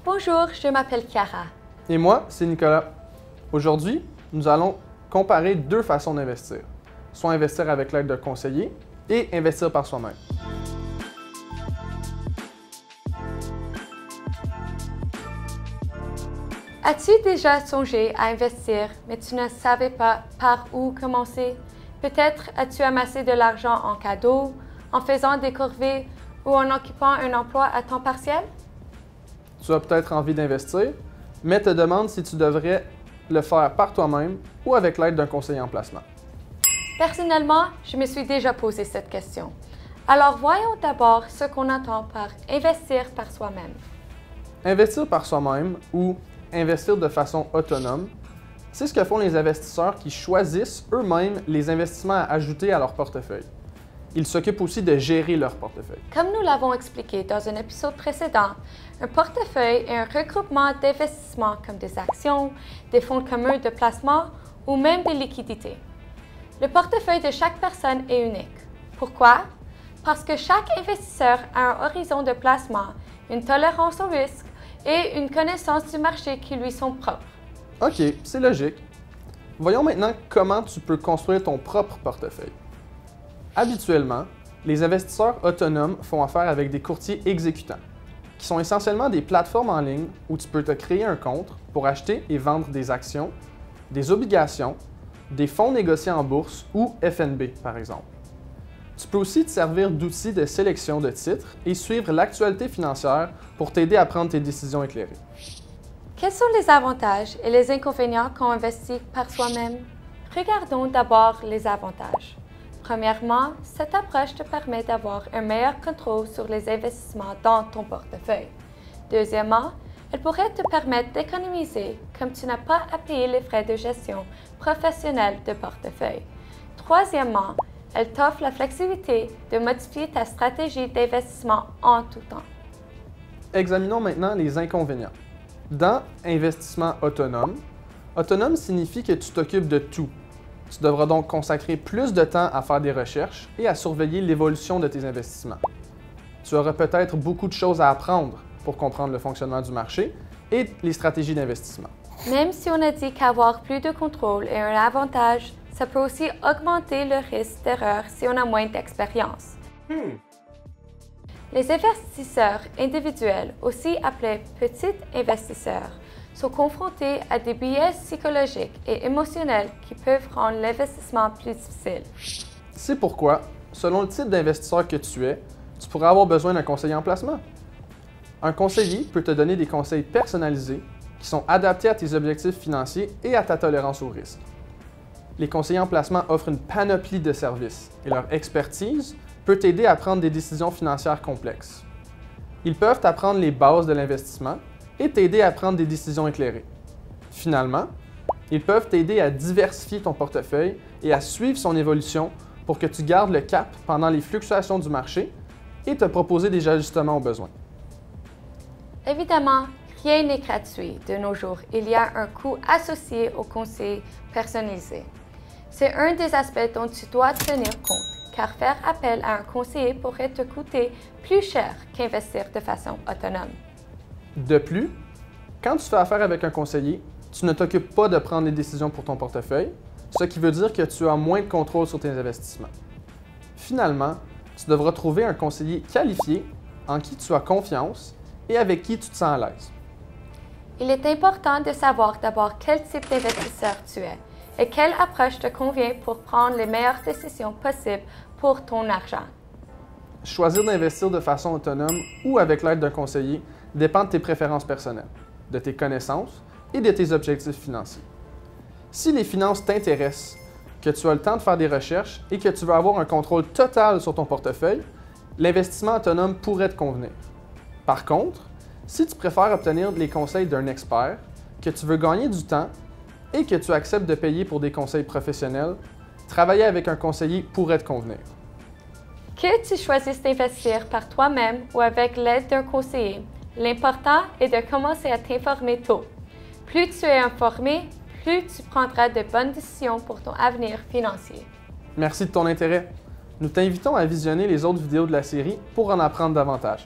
Bonjour, je m'appelle Chiara. Et moi, c'est Nicolas. Aujourd'hui, nous allons comparer deux façons d'investir. Soit investir avec l'aide d'un conseiller et investir par soi-même. As-tu déjà songé à investir, mais tu ne savais pas par où commencer? Peut-être as-tu amassé de l'argent en cadeau, en faisant des corvées ou en occupant un emploi à temps partiel? Tu as peut-être envie d'investir, mais te demandes si tu devrais le faire par toi-même ou avec l'aide d'un conseiller en placement. Personnellement, je me suis déjà posé cette question. Alors voyons d'abord ce qu'on entend par investir par soi-même. Investir par soi-même ou investir de façon autonome, c'est ce que font les investisseurs qui choisissent eux-mêmes les investissements à ajouter à leur portefeuille. Ils s'occupent aussi de gérer leur portefeuille. Comme nous l'avons expliqué dans un épisode précédent, un portefeuille est un regroupement d'investissements comme des actions, des fonds communs de placement ou même des liquidités. Le portefeuille de chaque personne est unique. Pourquoi? Parce que chaque investisseur a un horizon de placement, une tolérance au risque et une connaissance du marché qui lui sont propres. OK, c'est logique. Voyons maintenant comment tu peux construire ton propre portefeuille. Habituellement, les investisseurs autonomes font affaire avec des courtiers exécutants, qui sont essentiellement des plateformes en ligne où tu peux te créer un compte pour acheter et vendre des actions, des obligations, des fonds négociés en bourse ou FNB, par exemple. Tu peux aussi te servir d'outils de sélection de titres et suivre l'actualité financière pour t'aider à prendre tes décisions éclairées. Quels sont les avantages et les inconvénients quand on investit par soi-même? Regardons d'abord les avantages. Premièrement, cette approche te permet d'avoir un meilleur contrôle sur les investissements dans ton portefeuille. Deuxièmement, elle pourrait te permettre d'économiser comme tu n'as pas à payer les frais de gestion professionnels de portefeuille. Troisièmement, elle t'offre la flexibilité de modifier ta stratégie d'investissement en tout temps. Examinons maintenant les inconvénients. Dans investissement autonome, autonome signifie que tu t'occupes de tout. Tu devras donc consacrer plus de temps à faire des recherches et à surveiller l'évolution de tes investissements. Tu auras peut-être beaucoup de choses à apprendre pour comprendre le fonctionnement du marché et les stratégies d'investissement. Même si on a dit qu'avoir plus de contrôle est un avantage, ça peut aussi augmenter le risque d'erreur si on a moins d'expérience. Les investisseurs individuels, aussi appelés petits investisseurs, sont confrontés à des biais psychologiques et émotionnels qui peuvent rendre l'investissement plus difficile. C'est pourquoi, selon le type d'investisseur que tu es, tu pourrais avoir besoin d'un conseiller en placement. Un conseiller peut te donner des conseils personnalisés qui sont adaptés à tes objectifs financiers et à ta tolérance au risque. Les conseillers en placement offrent une panoplie de services et leur expertise peut t'aider à prendre des décisions financières complexes. Ils peuvent t'apprendre les bases de l'investissement et t'aider à prendre des décisions éclairées. Finalement, ils peuvent t'aider à diversifier ton portefeuille et à suivre son évolution pour que tu gardes le cap pendant les fluctuations du marché et te proposer des ajustements aux besoins. Évidemment, rien n'est gratuit de nos jours. Il y a un coût associé au conseil personnalisé. C'est un des aspects dont tu dois tenir compte, car faire appel à un conseiller pourrait te coûter plus cher qu'investir de façon autonome. De plus, quand tu fais affaire avec un conseiller, tu ne t'occupes pas de prendre les décisions pour ton portefeuille, ce qui veut dire que tu as moins de contrôle sur tes investissements. Finalement, tu devras trouver un conseiller qualifié en qui tu as confiance et avec qui tu te sens à l'aise. Il est important de savoir d'abord quel type d'investisseur tu es et quelle approche te convient pour prendre les meilleures décisions possibles pour ton argent. Choisir d'investir de façon autonome ou avec l'aide d'un conseiller dépend de tes préférences personnelles, de tes connaissances et de tes objectifs financiers. Si les finances t'intéressent, que tu as le temps de faire des recherches et que tu veux avoir un contrôle total sur ton portefeuille, l'investissement autonome pourrait te convenir. Par contre, si tu préfères obtenir les conseils d'un expert, que tu veux gagner du temps et que tu acceptes de payer pour des conseils professionnels, travailler avec un conseiller pourrait te convenir. Que tu choisisses d'investir par toi-même ou avec l'aide d'un conseiller, l'important est de commencer à t'informer tôt. Plus tu es informé, plus tu prendras de bonnes décisions pour ton avenir financier. Merci de ton intérêt. Nous t'invitons à visionner les autres vidéos de la série pour en apprendre davantage.